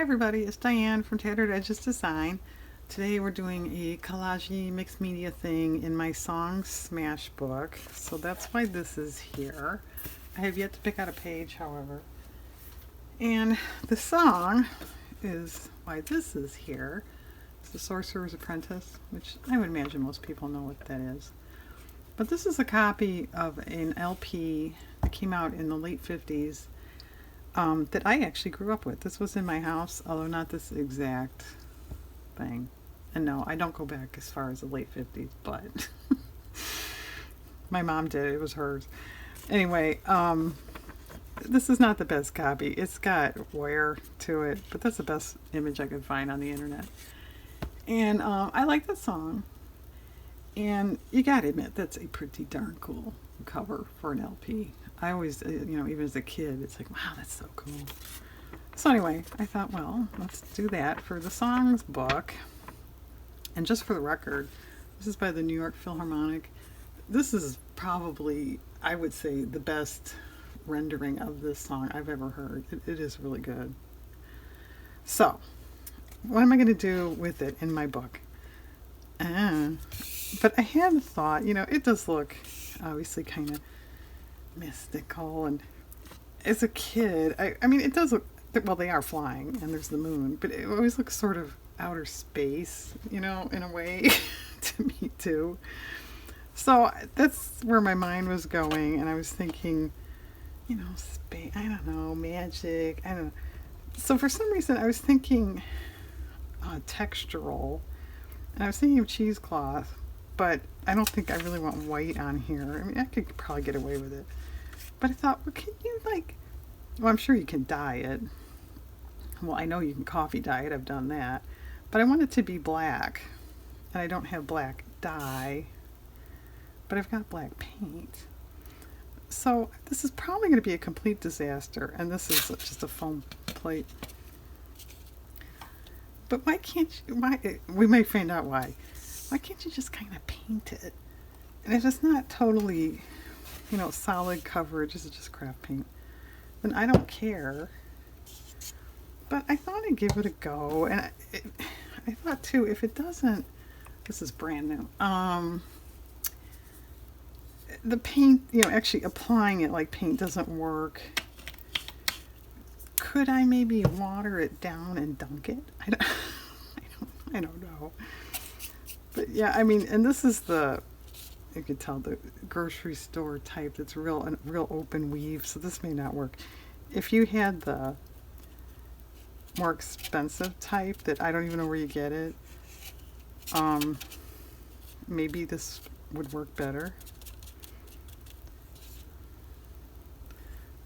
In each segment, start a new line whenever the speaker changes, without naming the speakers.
everybody, it's Diane from Tattered Edges Design. Today we're doing a collage mixed media thing in my song smash book. So that's why this is here. I have yet to pick out a page, however. And the song is why this is here. It's the Sorcerer's Apprentice, which I would imagine most people know what that is. But this is a copy of an LP that came out in the late 50s. That I actually grew up with. This was in my house, although not this exact thing. And no, I don't go back as far as the late 50s, but my mom did. It was hers. Anyway, this is not the best copy. It's got wear to it, but that's the best image I could find on the internet. And I like the song. And you gotta admit, that's a pretty darn cool cover for an LP. I always, even as a kid, it's like, wow, that's so cool. So anyway, I thought, well, let's do that for the songs book. And just for the record, this is by the New York Philharmonic. This is probably, I would say, the best rendering of this song I've ever heard. It is really good. So, what am I going to do with it in my book? But I had thought, it does look obviously kind of mystical, and as a kid, I mean, it does look, well, they are flying and there's the moon, but it always looks sort of outer space, in a way to me too. So that's where my mind was going, and I was thinking, space, I don't know, magic, I don't know. So for some reason I was thinking textural, and I was thinking of cheesecloth, but I don't think I really want white on here. I mean, I could probably get away with it. But I thought, well, can you well, I'm sure you can dye it. Well, I know you can coffee dye it. I've done that. But I want it to be black. And I don't have black dye. But I've got black paint. So this is probably going to be a complete disaster. And this is just a foam plate. But why can't you, we may find out why. Why can't you just kind of paint it? And if it's not totally, solid coverage, this is just craft paint, then I don't care. But I thought I'd give it a go. And I thought too, if it doesn't, this is brand new, the paint, actually applying it like paint doesn't work. Could I maybe water it down and dunk it? I don't know. But yeah, I mean, and this is you can tell, the grocery store type that's a real open weave, so this may not work. If you had the more expensive type that I don't even know where you get it, maybe this would work better.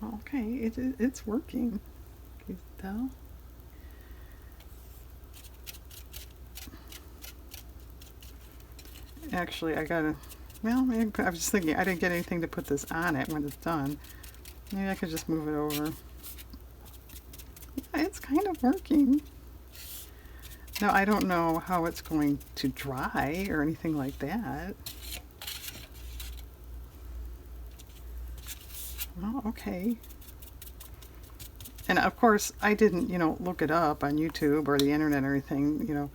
Okay, it's working. Can you tell? Actually, I was just thinking, I didn't get anything to put this on it when it's done. Maybe I could just move it over. Yeah, it's kind of working. Now, I don't know how it's going to dry or anything like that. Well, okay. And of course, I didn't, look it up on YouTube or the internet or anything,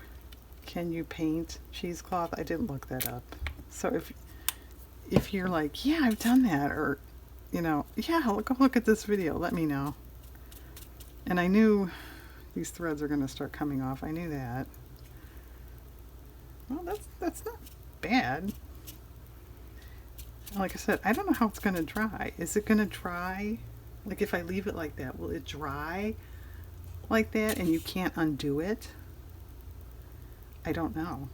can you paint cheesecloth? I didn't look that up. So if you're like, yeah, I've done that, or, yeah, look at this video, let me know. And I knew these threads are going to start coming off. I knew that. Well, that's not bad. Like I said, I don't know how it's going to dry. Is it going to dry? Like if I leave it like that, will it dry like that and you can't undo it? I don't know.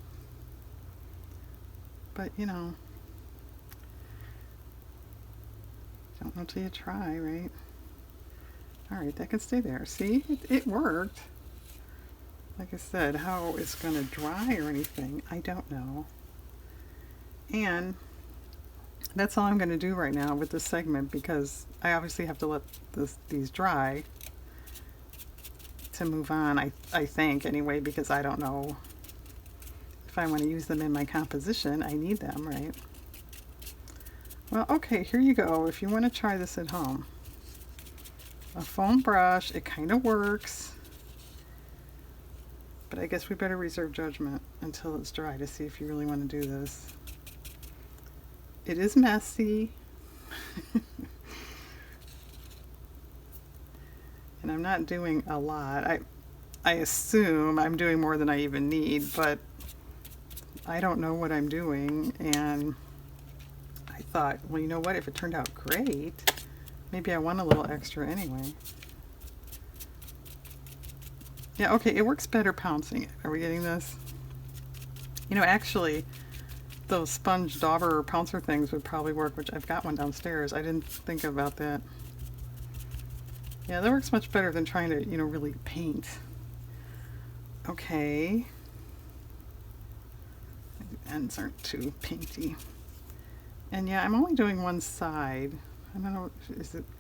But, don't know till you try, right? Alright, that can stay there. See? It worked. Like I said, how it's going to dry or anything, I don't know. And that's all I'm going to do right now with this segment, because I obviously have to let these dry to move on, I think, anyway, because I don't know if I want to use them in my composition. I need them, right? Well, okay, here you go. If you want to try this at home. A foam brush, it kind of works. But I guess we better reserve judgment until it's dry to see if you really want to do this. It is messy. And I'm not doing a lot. I assume I'm doing more than I even need, but I don't know what I'm doing. And I thought, well, you know what? If it turned out great, maybe I want a little extra anyway. Yeah, okay, it works better pouncing it. Are we getting this? You know, actually, those sponge dauber pouncer things would probably work, which I've got one downstairs. I didn't think about that. Yeah, that works much better than trying to, you know, really paint. Okay. The ends aren't too painty. And yeah, I'm only doing one side. I don't know,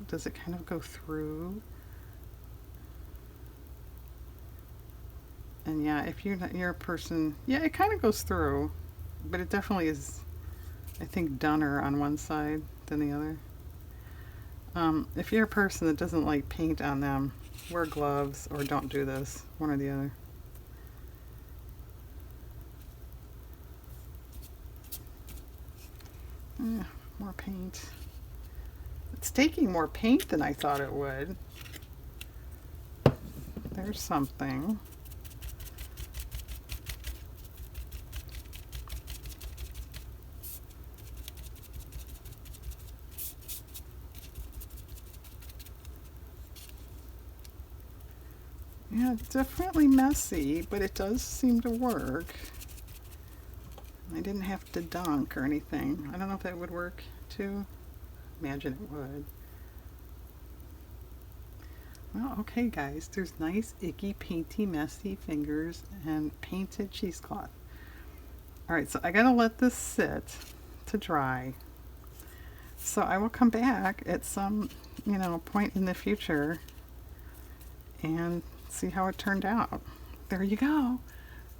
does it kind of go through? And yeah, if you're a person, yeah, it kind of goes through, but it definitely is, I think, dunner on one side than the other. If you're a person that doesn't like paint on them, wear gloves or don't do this, one or the other. Yeah, more paint. It's taking more paint than I thought it would. There's something. Yeah, it's definitely messy, but it does seem to work. I didn't have to dunk or anything. I don't know if that would work too. Imagine it would. Well, okay guys, there's nice, icky, painty, messy fingers and painted cheesecloth. Alright, so I gotta let this sit to dry. So I will come back at some, you know, point in the future and see how it turned out. There you go.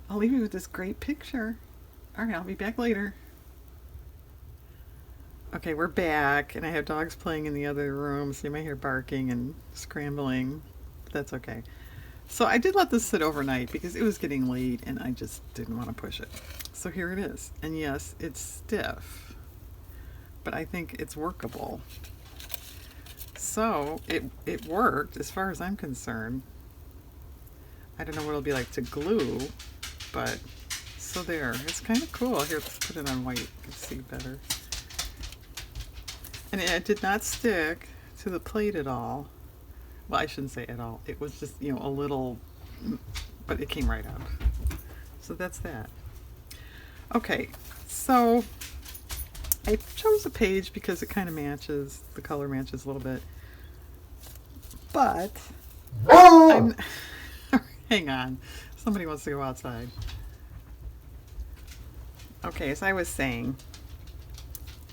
I'll leave you with this great picture. Alright, I'll be back later. Okay, we're back, and I have dogs playing in the other room, so you may hear barking and scrambling. But that's okay. So I did let this sit overnight because it was getting late and I just didn't want to push it. So here it is. And yes, it's stiff, but I think it's workable. So it worked as far as I'm concerned. I don't know what it'll be like to glue, but so there. It's kind of cool. Here, let's put it on white. You can see better. And it did not stick to the plate at all. Well, I shouldn't say at all. It was just, you know, a little, but it came right up. So that's that. Okay, so I chose a page because it kind of matches, the color matches a little bit. But, hang on, somebody wants to go outside. Okay, as I was saying,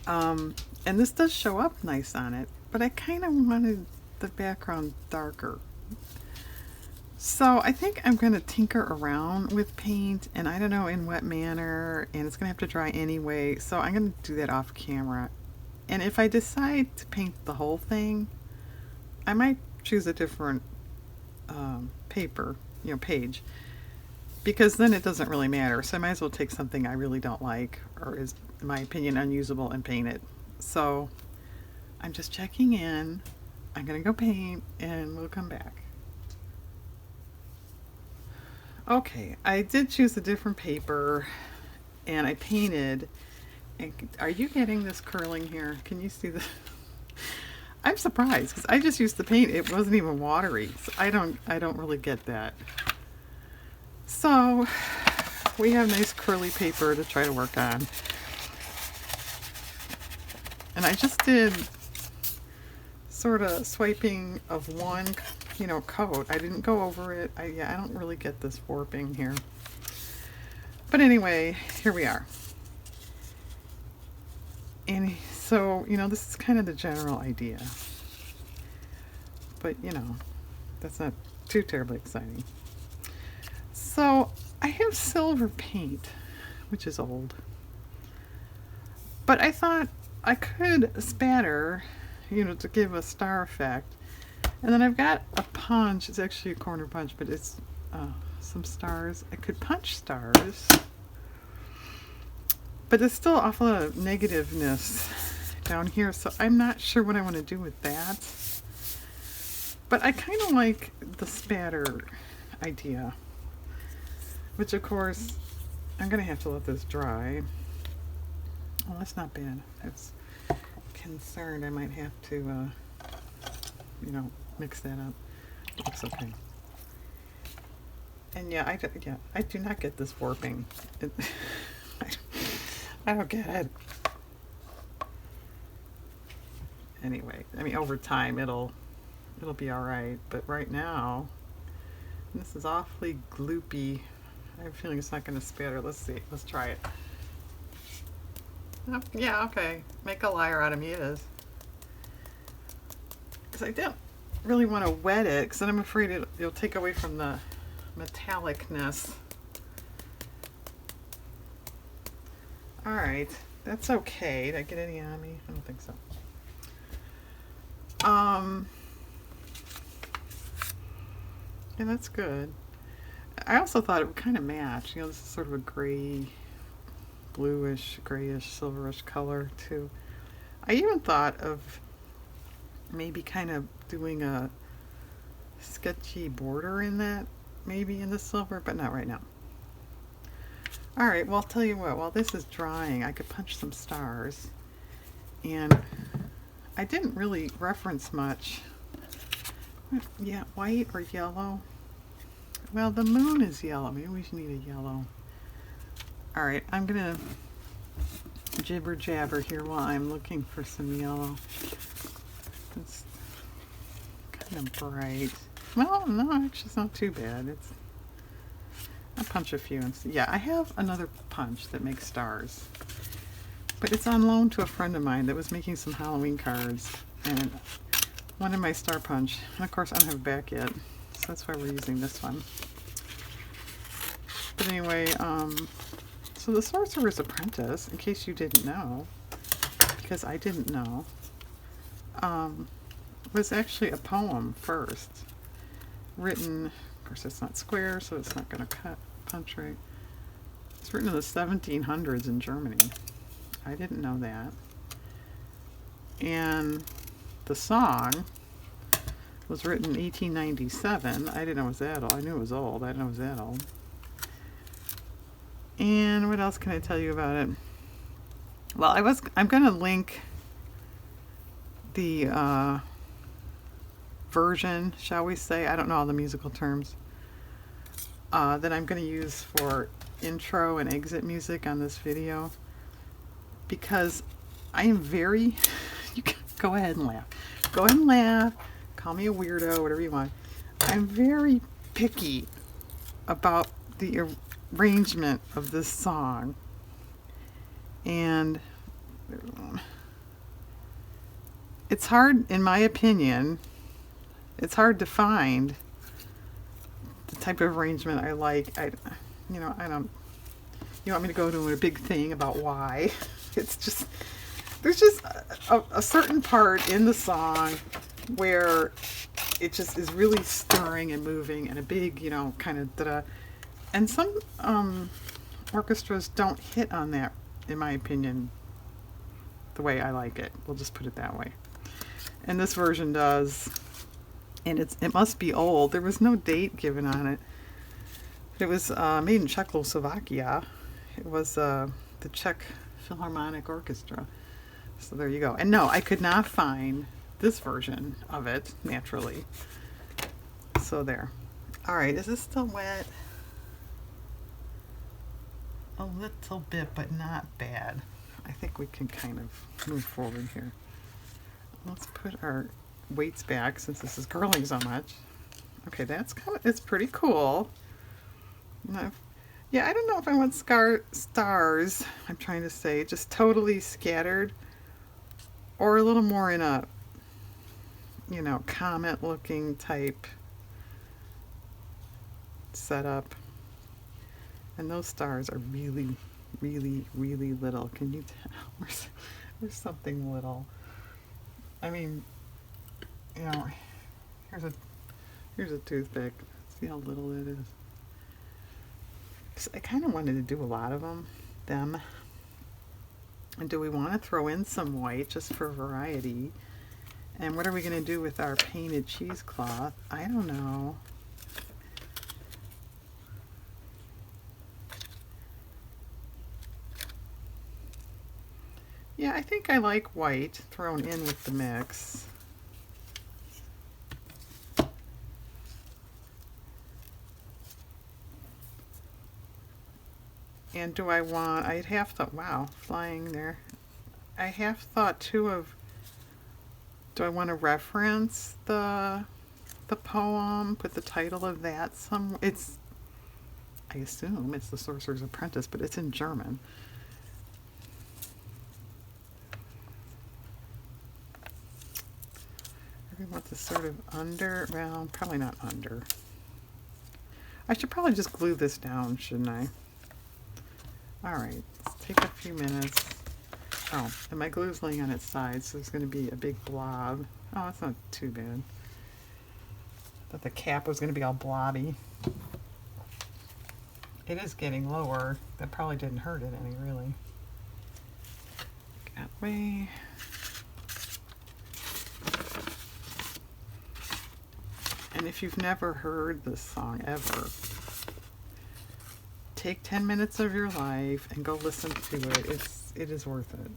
and this does show up nice on it, but I kind of wanted the background darker. So I think I'm going to tinker around with paint, and I don't know in what manner, and it's going to have to dry anyway, so I'm going to do that off camera. And if I decide to paint the whole thing, I might choose a different paper, you know, page, because then it doesn't really matter. So I might as well take something I really don't like, or is, in my opinion, unusable, and paint it. So I'm just checking in. I'm going to go paint, and we'll come back. Okay, I did choose a different paper, and I painted. And are you getting this curling here? Can you see the... I'm surprised, because I just used the paint. It wasn't even watery. So I don't really get that. So we have nice curly paper to try to work on. And I just did sort of swiping of one, you know, coat. I didn't go over it. I don't really get this warping here. But anyway, here we are. And so, you know, this is kind of the general idea. But, you know, that's not too terribly exciting. So I have silver paint, which is old. But I thought I could spatter, you know, to give a star effect. And then I've got a punch. It's actually a corner punch, but it's some stars. I could punch stars, but there's still an awful lot of negativeness down here, so I'm not sure what I want to do with that. But I kind of like the spatter idea, which of course I'm going to have to let this dry. Oh, that's not bad. I was concerned I might have to, mix that up. Looks okay. And yeah, I do not get this warping. I don't get it. Anyway, I mean, over time it'll be all right. But right now, this is awfully gloopy. I have a feeling it's not going to spatter. Let's see. Let's try it. Oh, yeah, okay. Make a liar out of me, it is. Because I don't really want to wet it, because then I'm afraid it'll take away from the metallicness. Alright, that's okay. Did I get any on me? I don't think so. Yeah, that's good. I also thought it would kind of match. This is sort of a gray, bluish, grayish, silverish color too. I even thought of maybe kind of doing a sketchy border in that, maybe in the silver, but not right now. Alright, well, I'll tell you what, while this is drying, I could punch some stars. And I didn't really reference much. Yeah, white or yellow? Well, the moon is yellow. Maybe we need a yellow. Alright, I'm going to jibber jabber here while I'm looking for some yellow. It's kind of bright. Well, no, actually it's not too bad. I'll punch a few and see. Yeah, I have another punch that makes stars. But it's on loan to a friend of mine that was making some Halloween cards and wanted my star punch. And of course I don't have it back yet, so that's why we're using this one. But anyway, so the Sorcerer's Apprentice, in case you didn't know, because I didn't know, was actually a poem first, written, of course it's not square, so it's not going to punch right. It's written in the 1700s in Germany. I didn't know that. And the song was written in 1897. I didn't know it was that old. I knew it was old. I didn't know it was that old. And what else can I tell you about it? Well, I'm going to link the version, shall we say, I don't know all the musical terms, that I'm going to use for intro and exit music on this video, because I am very, you can go ahead and laugh. Go ahead and laugh, call me a weirdo, whatever you want. I'm very picky about the arrangement of this song, and it's hard, in my opinion, it's hard to find the type of arrangement I like. I don't, you want me to go to a big thing about why? It's just, there's just a certain part in the song where it just is really stirring and moving and a big, kind of da-da. And some orchestras don't hit on that, in my opinion, the way I like it. We'll just put it that way. And this version does. And it must be old. There was no date given on it. It was made in Czechoslovakia. It was the Czech Philharmonic Orchestra. So there you go. And no, I could not find this version of it, naturally. So there. Alright, is this still wet? A little bit, but not bad. I think we can kind of move forward here. Let's put our weights back since this is curling so much. Okay, it's pretty cool. Now, yeah, I don't know if I want stars, I'm trying to say, just totally scattered, or a little more in a, comet looking type setup. And those stars are really, really, really little. Can you tell? There's something little. I mean, here's a toothpick. See how little it is. I kind of wanted to do a lot of them. And do we want to throw in some white just for variety? And what are we going to do with our painted cheesecloth? I don't know. Yeah, I think I like white thrown in with the mix. And do I want, I'd have thought, wow, flying there. I have thought too of, do I want to reference the poem, put the title of that some, it's, I assume it's the Sorcerer's Apprentice, but it's in German. I want this sort of under, well, probably not under. I should probably just glue this down, shouldn't I? Alright, let's take a few minutes. Oh, and my glue's laying on its side, so there's going to be a big blob. Oh, that's not too bad. Thought the cap was going to be all blobby. It is getting lower. That probably didn't hurt it any, really. That way. And if you've never heard this song ever, take 10 minutes of your life and go listen to it. It is worth it.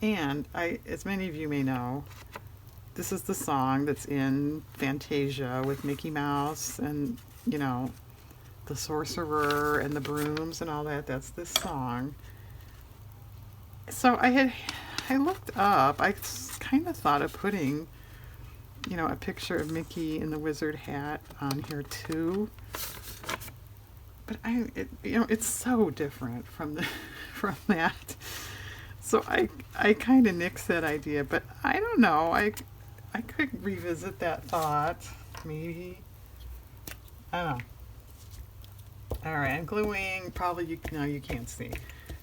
And as many of you may know, this is the song that's in Fantasia with Mickey Mouse and, you know, the sorcerer and the brooms and all that. That's this song. So I looked up, I kind of thought of putting, you know, a picture of Mickey in the wizard hat on here too. But you know, it's so different from from that. So I kind of nixed that idea, but I don't know. I could revisit that thought, maybe. I don't know. All right, I'm gluing. Probably you can't see.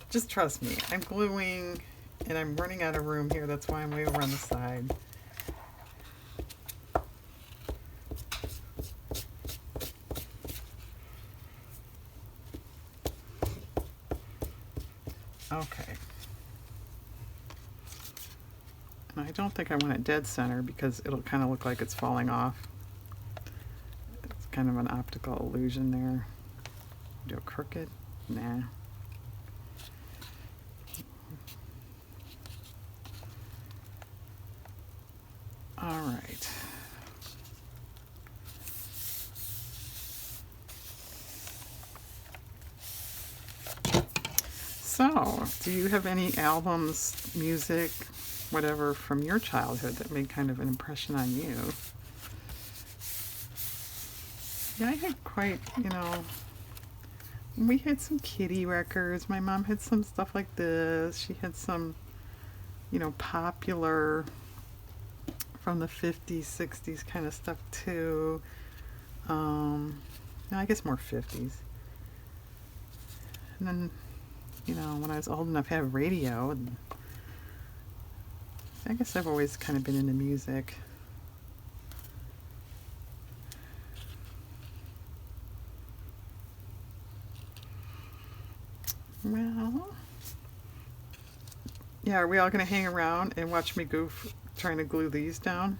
Just trust me. I'm gluing, and I'm running out of room here. That's why I'm way over on the side. Okay. And I don't think I want it dead center because it'll kind of look like it's falling off. It's kind of an optical illusion there. Do a crooked? Nah. All right. So, do you have any albums, music, whatever from your childhood that made kind of an impression on you? Yeah, I had quite, you know, we had some Kitty records. My mom had some stuff like this. She had some, you know, popular from the 50s, 60s kind of stuff too. No, I guess more 50s. And then, you know, when I was old enough to have radio, and I guess I've always kind of been into music. Well, yeah, are we all going to hang around and watch me goof trying to glue these down?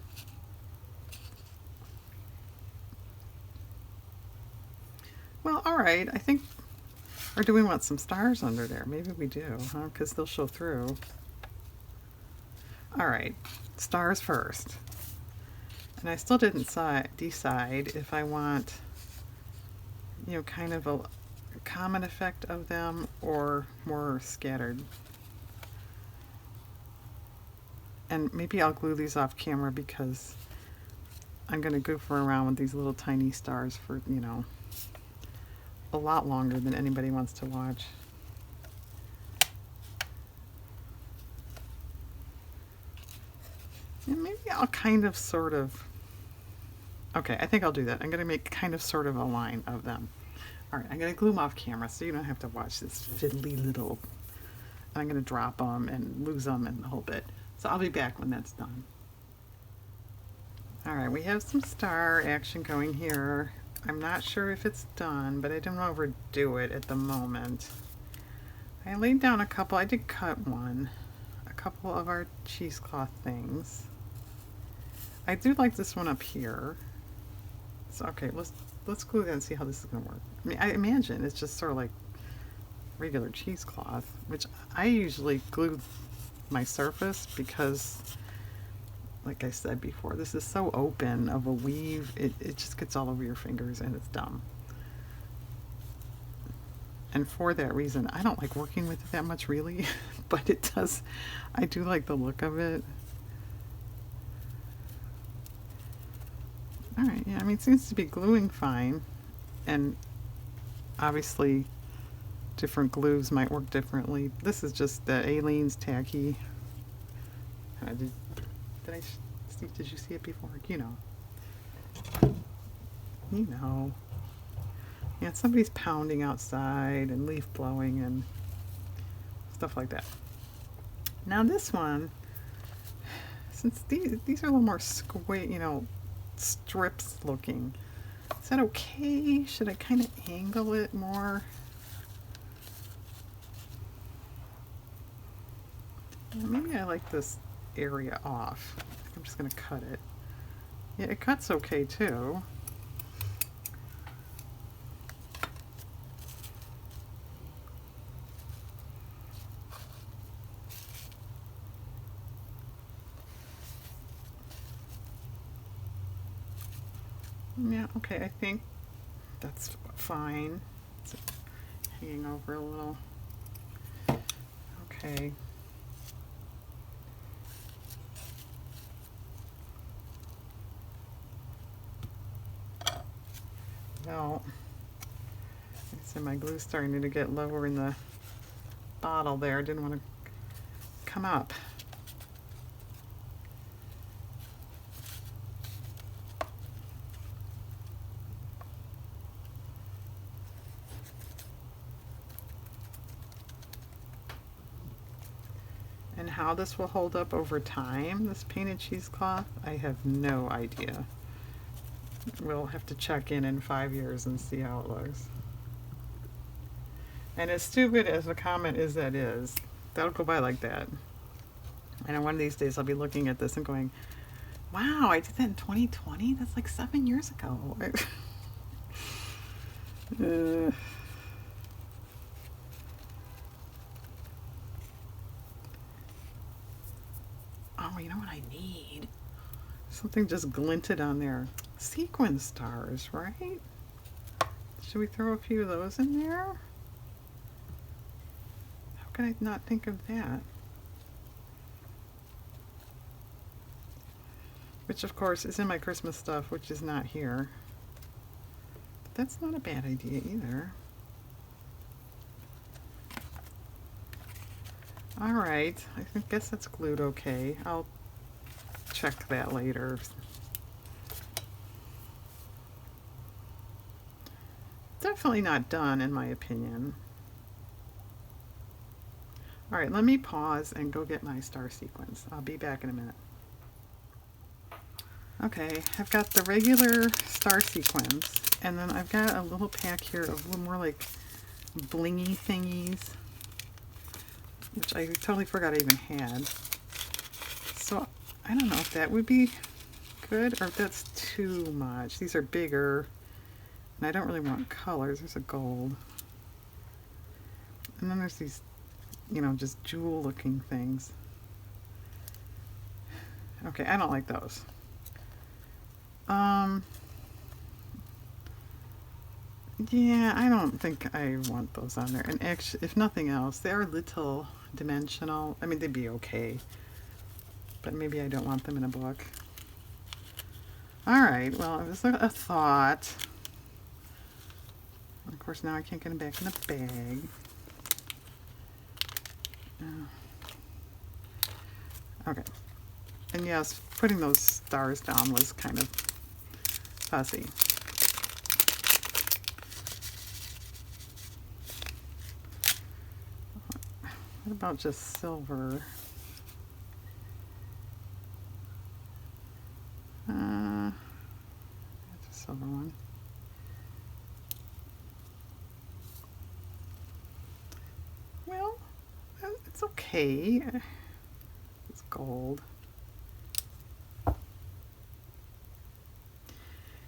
Well, all right, I think, or do we want some stars under there? Maybe we do, huh? Because they'll show through. All right, stars first. And I still didn't decide if I want, you know, kind of a common effect of them or more scattered. And maybe I'll glue these off camera because I'm going to goof around with these little tiny stars for, you know, a lot longer than anybody wants to watch. And maybe I'll kind of sort of, okay, I think I'll do that. I'm going to make kind of sort of a line of them. All right, I'm going to glue them off camera so you don't have to watch this fiddly little, I'm going to drop them and lose them and the whole bit. So I'll be back when that's done. All right, we have some star action going here. I'm not sure if it's done, but I don't overdo it at the moment. I laid down a couple, I did cut one, a couple of our cheesecloth things. I do like this one up here. So okay, let's glue that and see how this is gonna work. I mean, I imagine it's just sort of like regular cheesecloth, which I usually glue my surface because, like I said before, this is so open of a weave, it just gets all over your fingers and it's dumb. And for that reason, I don't like working with it that much really, but it does, I do like the look of it. All right, yeah, I mean, it seems to be gluing fine, and obviously different glues might work differently. This is just the Aleene's tacky. Steve, did you see it before? You know. You know. Yeah, somebody's pounding outside and leaf blowing and stuff like that. Now this one, since these are a little more square, you know, strips looking, is that okay? Should I kind of angle it more? Yeah, maybe I like this area off. I'm just going to cut it. Yeah, it cuts okay too. Yeah, okay, I think that's fine. It's hanging over a little. Okay. Well, like I said, my glue's starting to get lower in the bottle there. I didn't want to come up. And how this will hold up over time, this painted cheesecloth, I have no idea. We'll have to check in 5 years and see how it looks. And as stupid as the comment is that is, that'll go by like that. And one of these days I'll be looking at this and going, wow, I did that in 2020? That's like 7 years ago. Oh, you know what I need? Something just glinted on there. Sequin stars, right? Should we throw a few of those in there? How can I not think of that? Which of course is in my Christmas stuff, which is not here. But that's not a bad idea either. Alright, I guess that's glued okay. I'll check that later. Definitely not done in my opinion. Alright, let me pause and go get my star sequins. I'll be back in a minute. Okay, I've got the regular star sequins, and then I've got a little pack here of little more like blingy thingies, which I totally forgot I even had. So I don't know if that would be good or if that's too much. These are bigger, and I don't really want colors. There's a gold. And then there's these, you know, just jewel looking things. Okay, I don't like those. Yeah, I don't think I want those on there. And actually, if nothing else, they are little dimensional. I mean, they'd be okay, but maybe I don't want them in a book. Alright, well, it was a thought. Of course, now I can't get them back in the bag. Okay. And yes, putting those stars down was kind of fussy. What about just silver? It's okay. It's gold.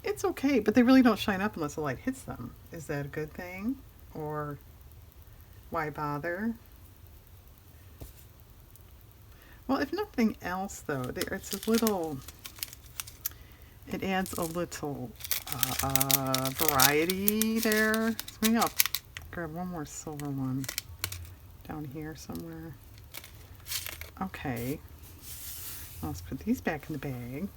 It's okay, but they really don't shine up unless the light hits them. Is that a good thing? Or why bother? Well, if nothing else, though, it's a little... It adds a little variety there. So maybe I'll grab one more silver one down here somewhere. Okay. Let's put these back in the bag.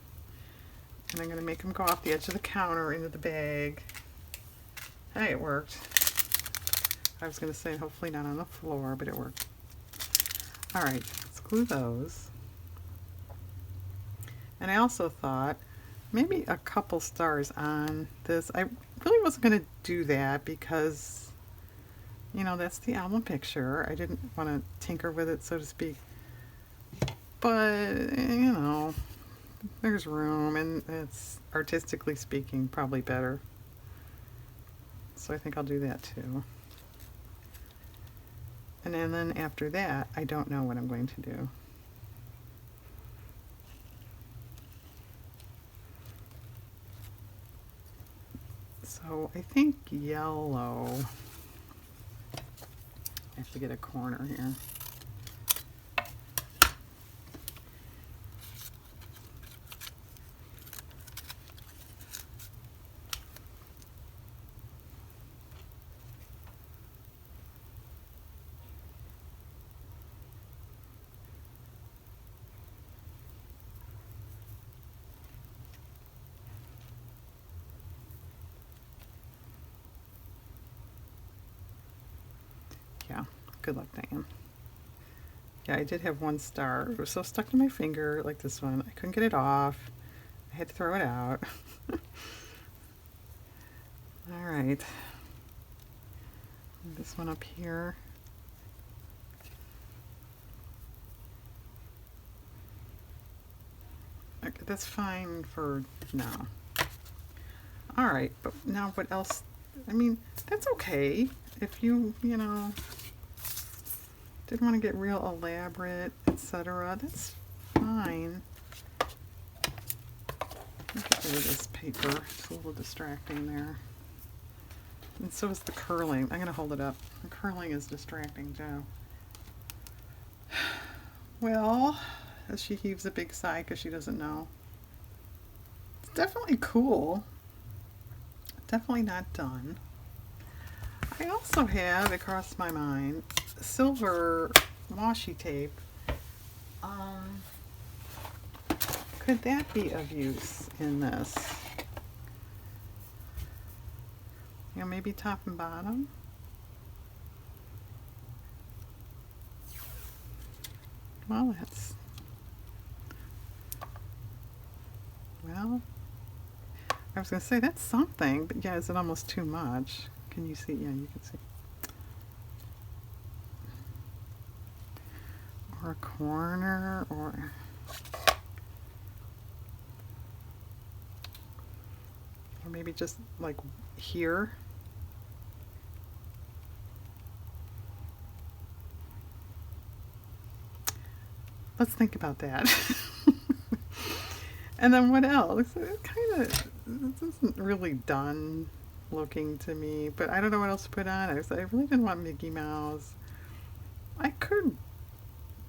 And I'm going to make them go off the edge of the counter into the bag. Hey, it worked. I was going to say hopefully not on the floor, but it worked. Alright, let's glue those. And I also thought maybe a couple stars on this. I really wasn't going to do that because, you know, that's the album picture. I didn't want to tinker with it, so to speak. But, you know, there's room, and it's, artistically speaking, probably better. So I think I'll do that too. And then after that, I don't know what I'm going to do. So I think yellow. I have to get a corner here. Yeah, good luck, Diane. Yeah, I did have one star. It was so stuck to my finger, like this one. I couldn't get it off. I had to throw it out. All right. This one up here. Okay, that's fine for now. All right, but now what else? I mean, that's okay. If you know, didn't want to get real elaborate, etc., that's fine. Get rid of this paper. It's a little distracting there. And so is the curling. I'm going to hold it up. The curling is distracting too. Well, as she heaves a big sigh because she doesn't know. It's definitely cool. Definitely not done. I also have, it crossed my mind, silver washi tape. Could that be of use in this? You know, maybe top and bottom? Well, that's... Well, I was going to say that's something, but yeah, is it almost too much? Can you see? Yeah, you can see. Or a corner, or maybe just like here. Let's think about that. And then what else? It kind of, this isn't really done looking to me, but I don't know what else to put on it. So I really didn't want Mickey Mouse. I could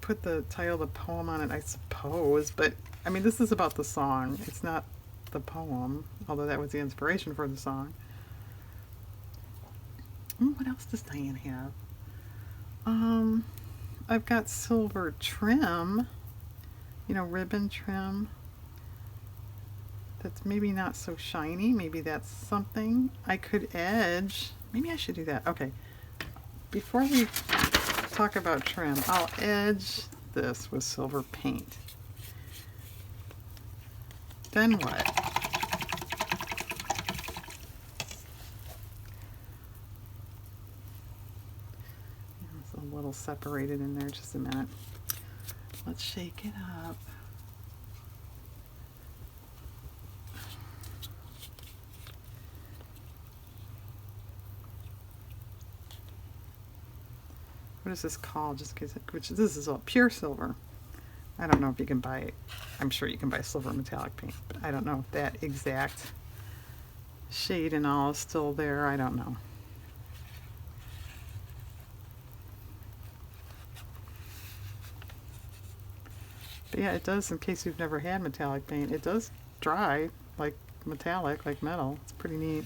put the title of the poem on it, I suppose, but I mean, this is about the song. It's not the poem, although that was the inspiration for the song. What else does Diane have? I've got silver trim, you know, ribbon trim. That's maybe not so shiny. Maybe that's something. I could edge. Maybe I should do that. Okay. Before we talk about trim, I'll edge this with silver paint. Then what? It's a little separated in there. Just a minute. Let's shake it up. what is this called? Just in case, which this is all pure silver. I don't know if you can buy it. I'm sure you can buy silver metallic paint, but I don't know if that exact shade and all is still there. I don't know. But yeah, it does, in case you've never had metallic paint, it does dry like metallic, like metal. It's pretty neat.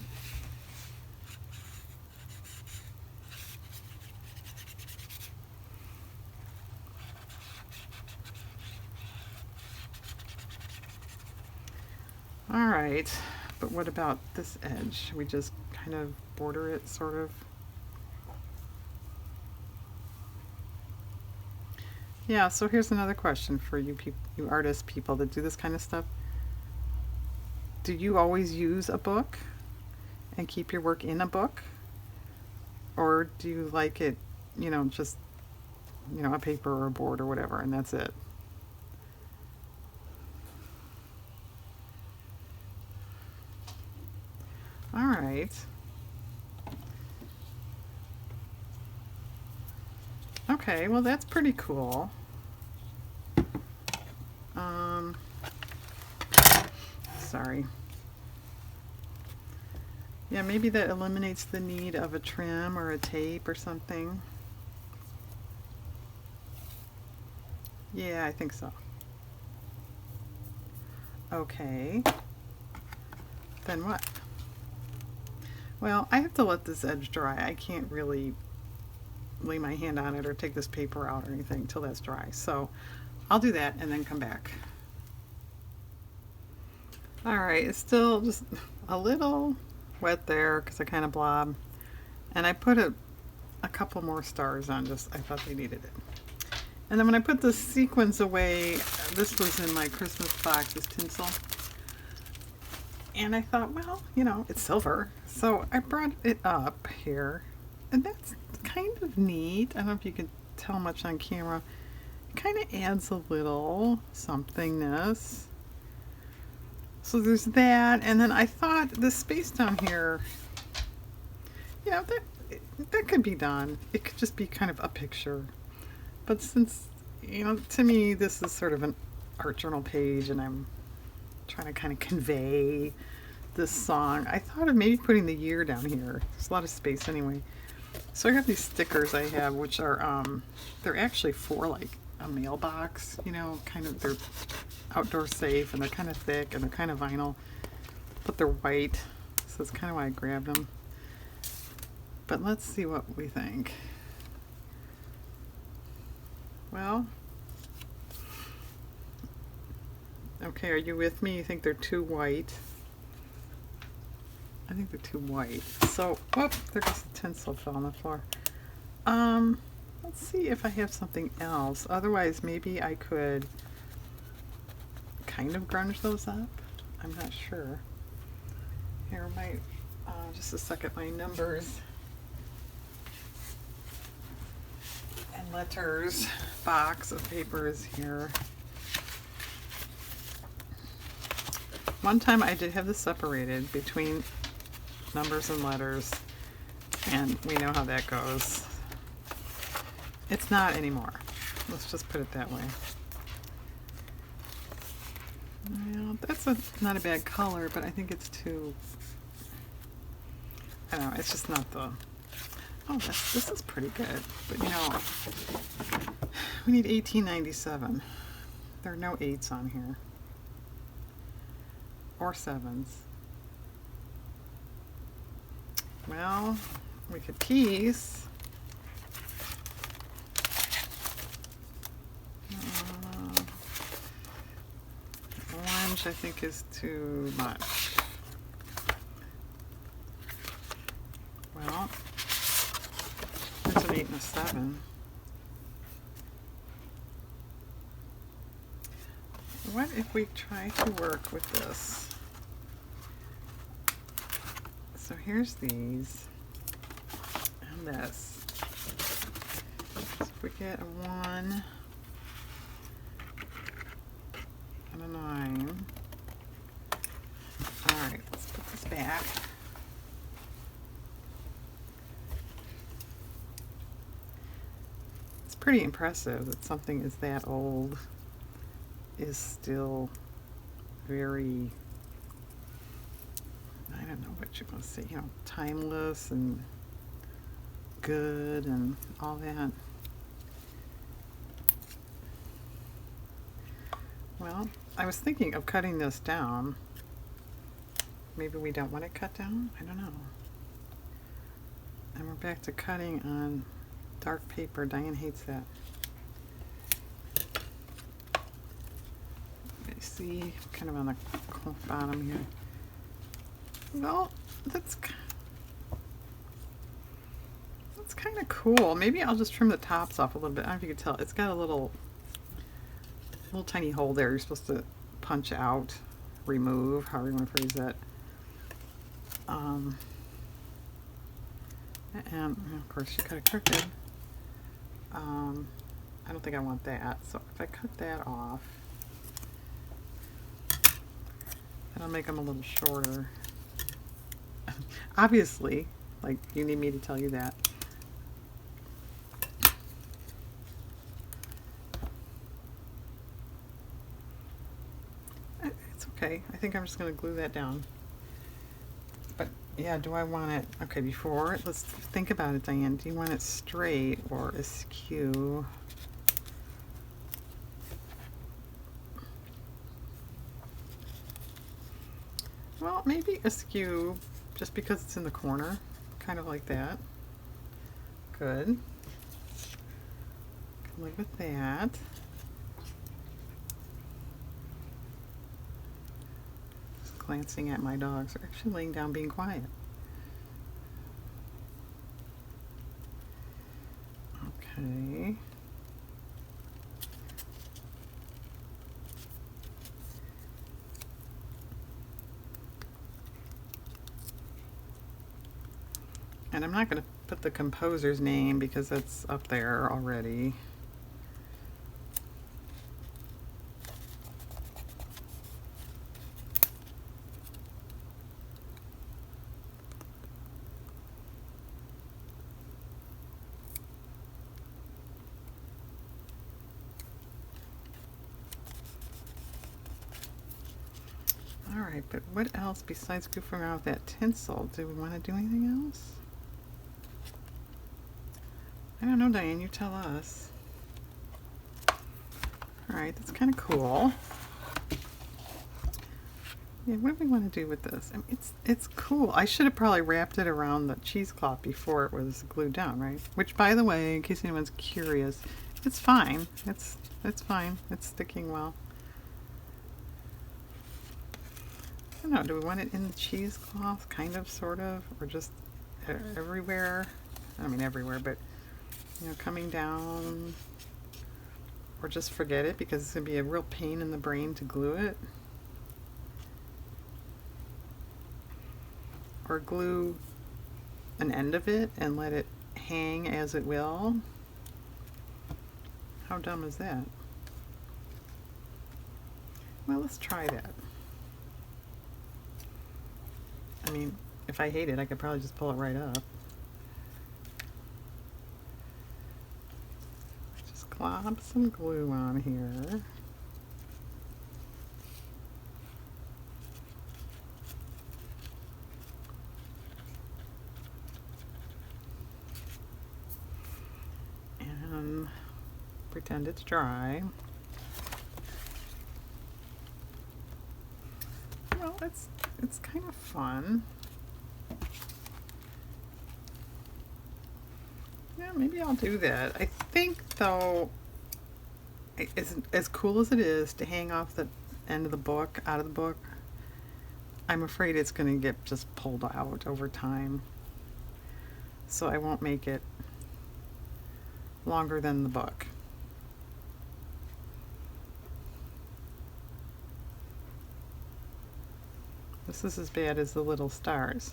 All right, but what about this edge? Should we just kind of border it, sort of? Yeah, so here's another question for you people, you artist people that do this kind of stuff. Do you always use a book and keep your work in a book? Or do you like it, just, a paper or a board or whatever, and that's it? All right. Okay, well that's pretty cool. Sorry. Yeah, maybe that eliminates the need of a trim or a tape or something. Yeah, I think so. Okay. Then what? Well, I have to let this edge dry. I can't really lay my hand on it or take this paper out or anything until that's dry. So I'll do that and then come back. All right, it's still just a little wet there because I kind of blob. And I put a couple more stars on, just I thought they needed it. And then when I put the sequins away, this was in my Christmas box, this tinsel. And I thought, well, it's silver. So I brought it up here. And that's kind of neat. I don't know if you can tell much on camera. It kind of adds a little somethingness. So there's that. And then I thought this space down here, that could be done. It could just be kind of a picture. But since, to me, this is sort of an art journal page and I'm trying to kind of convey this song, I thought of maybe putting the year down here. There's a lot of space anyway. So I have these stickers I have, which are, they're actually for like a mailbox, kind of, they're outdoor safe and they're kind of thick and they're kind of vinyl, but they're white. So that's kind of why I grabbed them. But let's see what we think. Well, okay, are you with me? You think they're too white? I think they're too white. So, whoop, there goes the tinsel, fell on the floor. Let's see if I have something else. Otherwise, maybe I could kind of grunge those up. I'm not sure. Here, just a second, my numbers and letters box of papers here. One time I did have this separated between numbers and letters, and we know how that goes. It's not anymore. Let's just put it that way. Well, that's not a bad color, but I think it's too, I don't know, it's just not the, oh, this is pretty good. But we need 1897. There are no 8s on here. Or 7s. Well, we could piece. Orange, I think, is too much. Well, there's an 8 and a 7. What if we try to work with this? So here's these and this. So if we get a 1 and a 9. All right, let's put this back. It's pretty impressive that something is that old is still very, I don't know what you're going to say, you know, timeless and good and all that. Well, I was thinking of cutting this down. Maybe we don't want it cut down? I don't know. And we're back to cutting on dark paper. Diane hates that. You see, kind of on the bottom here. Well, that's kind of cool. Maybe I'll just trim the tops off a little bit. I don't know if you can tell. It's got a little tiny hole there. You're supposed to punch out, remove, however you want to phrase that. And of course you cut it crooked. I don't think I want that. So if I cut that off, that'll make them a little shorter. Obviously, like, you need me to tell you that. It's okay. I think I'm just going to glue that down. But yeah, do I want it? Okay, before, let's think about it, Diane. Do you want it straight or askew? Well, maybe askew, just because it's in the corner, kind of like that. Good. Can live with that. Just glancing at my dogs. They're actually laying down being quiet. Okay. And I'm not going to put the composer's name because that's up there already. Alright, but what else besides goofing around with that tinsel? Do we want to do anything else? I don't know, Diane, you tell us. Alright, that's kind of cool. Yeah, what do we want to do with this? I mean, it's cool. I should have probably wrapped it around the cheesecloth before it was glued down, right? Which, by the way, in case anyone's curious, it's fine. It's fine. It's sticking well. I don't know, do we want it in the cheesecloth, kind of, sort of, or just everywhere? I mean everywhere, but, you know, coming down, or just forget it because it's going to be a real pain in the brain to glue it. Or glue an end of it and let it hang as it will. How dumb is that? Well, let's try that. I mean, if I hate it, I could probably just pull it right up. Just glop some glue on here. And pretend it's dry. Well, it's kind of fun. Yeah, maybe I'll do that. I think, though, as cool as it is to hang off the end of the book, out of the book, I'm afraid it's going to get just pulled out over time. So I won't make it longer than the book. This is as bad as the little stars.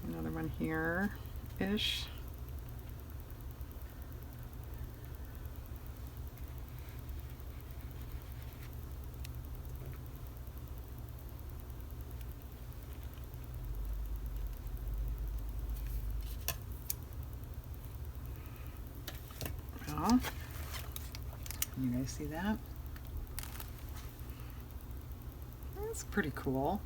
Another one here-ish. now. You guys see that? That's pretty cool.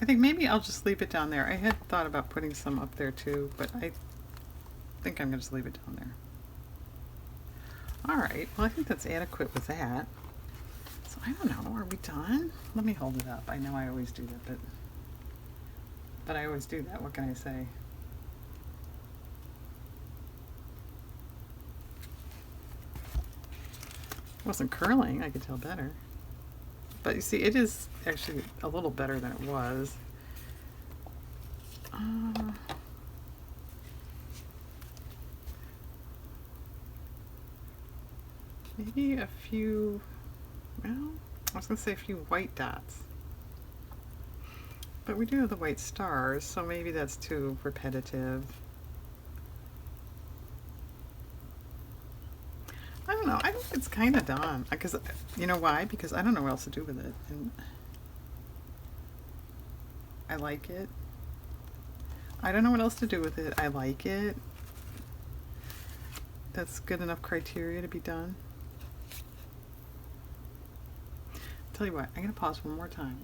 I think maybe I'll just leave it down there. I had thought about putting some up there too, but I think I'm going to just leave it down there. Alright, well I think that's adequate with that. So I don't know, are we done? Let me hold it up. I know I always do that, but I always do that. What can I say? It wasn't curling, I could tell better. But you see, it is actually a little better than it was. Maybe a few, well, I was going to say a few white dots. But we do have the white stars, so maybe that's too repetitive. I don't know, I think it's kind of done. Because, you know why? Because I don't know what else to do with it. And I like it. I don't know what else to do with it. I like it. That's good enough criteria to be done. Tell you what, I'm going to pause one more time.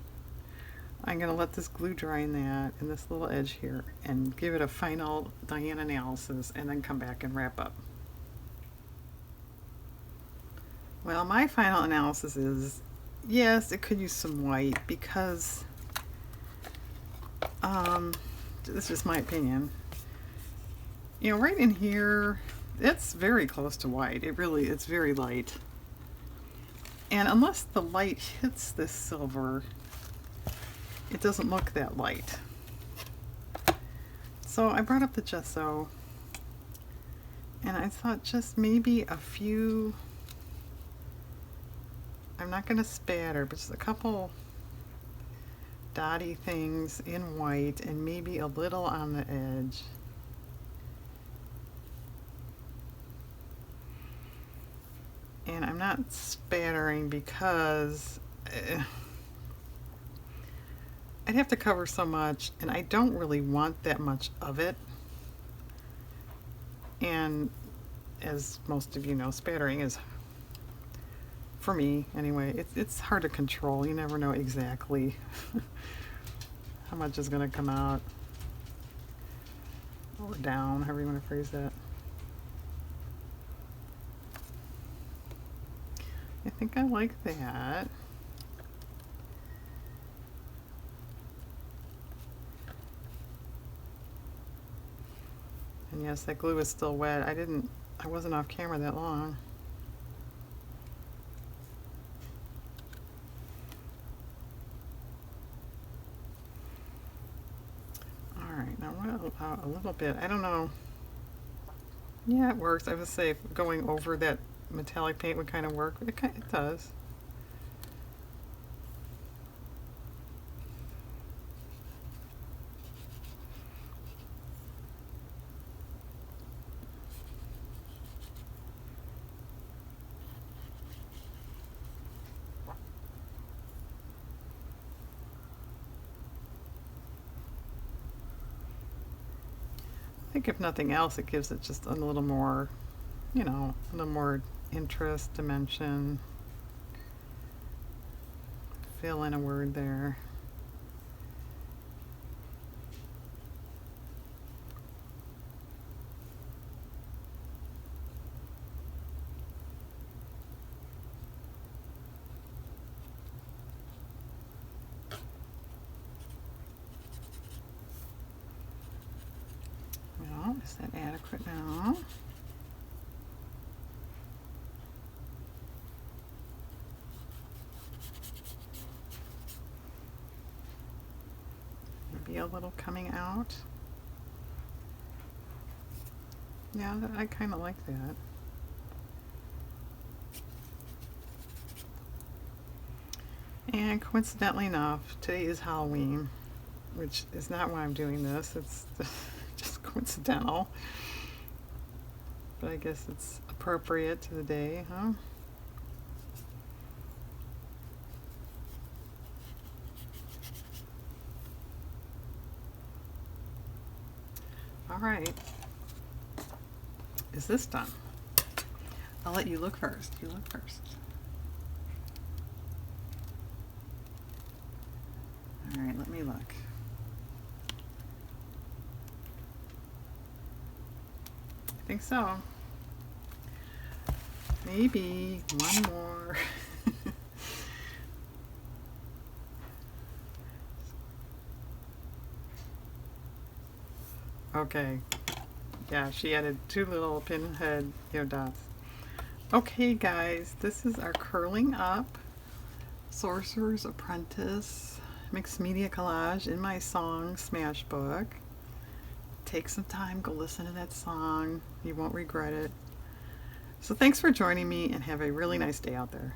I'm going to let this glue dry in that and this little edge here and give it a final Diane analysis and then come back and wrap up. Well, my final analysis is, yes, it could use some white because, this is just my opinion. You know, right in here, it's very close to white. It's very light. And unless the light hits this silver, it doesn't look that light. So I brought up the gesso and I thought just maybe a few, I'm not going to spatter, but just a couple dotty things in white and maybe a little on the edge. And I'm not spattering because I'd have to cover so much and I don't really want that much of it. And as most of you know, spattering is, for me anyway, it's hard to control. You never know exactly how much is going to come out or down, however you want to phrase that. I think I like that. And yes, that glue is still wet. I wasn't off camera that long. Alright, now what about a little bit? I don't know. Yeah, it works. I would say going over that metallic paint would kind of work. It does. I think if nothing else, it gives it just a little more, you know, a little more interest, dimension. Fill in a word there. Well, is that adequate now? Maybe a little coming out. Yeah, I kind of like that. And coincidentally enough, today is Halloween, which is not why I'm doing this. It's just coincidental. But I guess it's appropriate to the day, huh? All right. Is this done? I'll let you look first. You look first. All right, let me look. I think so. Maybe one more. Okay. Yeah, she added 2 little pinhead, dots. Okay, guys, this is our curling up Sorcerer's Apprentice mixed media collage in my song Smash Book. Take some time, go listen to that song. You won't regret it. So thanks for joining me and have a really nice day out there.